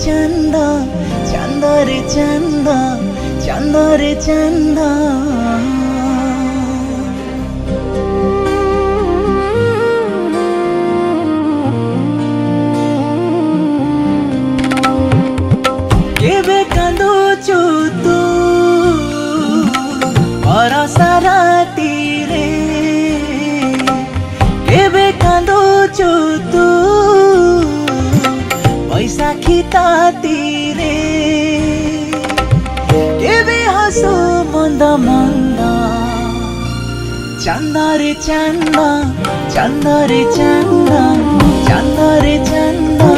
चंदा चंदा रे चंदा चंदा रे चंदा केबे कांदुचु तू बरसा राती रे केबे कांदुचु तू बैसाखी तातीरे केबे हसो मंद मंद चंदा रे चंदा चंदा रे चंदा चंदा रे चंदा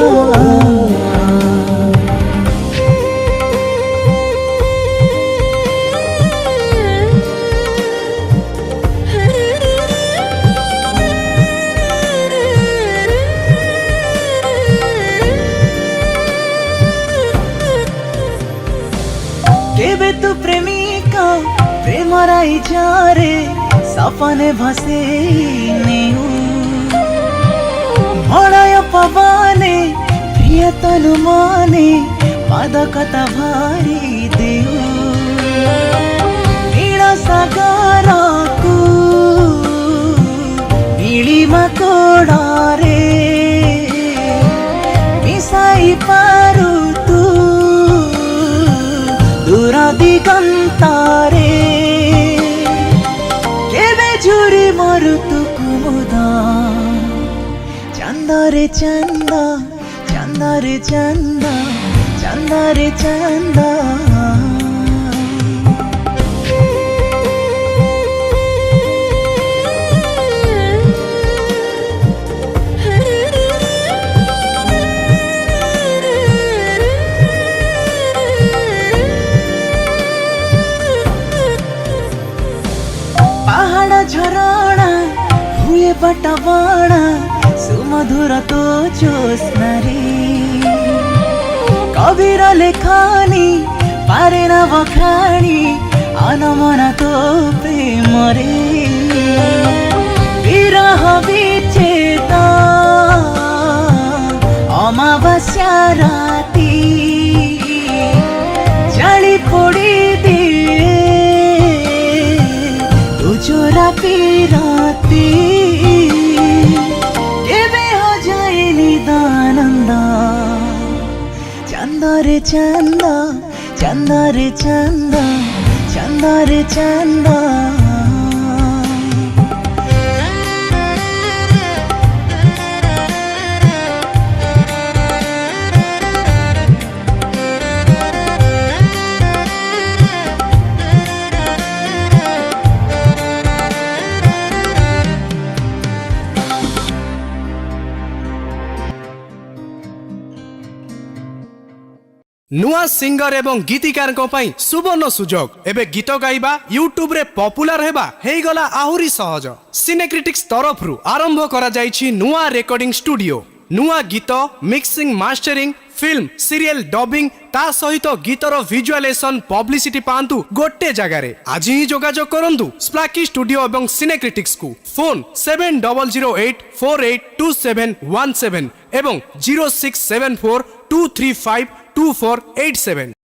केबे तू प्रेमिका प्रेम राई जारे सपने भसे नेऊ मड़ाय पवाने प्रिय तनु माने पादकता भारी देऊ नीला सागर को नीलिमा कोडारे मिसाई पारू दूर दिगंतारे केबे झुरी मरु तू कुमुदा चंदा रे चंदा चंदा रे चंदा चंदा रे चंदा पहाड़ झरणा हुए बटवाणा सुमधुर तो ज्योत्स्ना रे कबीर लेखानी पारे न बखानी अनमना तो प्रेम रे विरह विच्छेदा अमावास्या राती जाली पोड़ी चोरा पीराती केबे हो जाए निदानंदा चंदा रे चंदा चंदा रे चंदा चंदा रे चंदा नुआ सिंगर एवं गीतिकार सुवर्ण सुजोग एबे गीत गाइबा यूट्यूब रे पॉपुलर हेबा हेगला आहुरी सहज सिनेक्रिटिक्स तरफ आरंभ करा जाइछि नुआ रेकर्डिंग स्टूडियो नुआ गीत mixing mastering film serial dubbing ता सहित गीतर विजुअलाइजेशन पब्लिसिटी पांतु गोटे जगार आज ही जोगाजोग करंतु स्प्लाकी स्टूडियो एवं सिनेक्रिटिक्स को फोन 7008482717 एवं 0674235248 7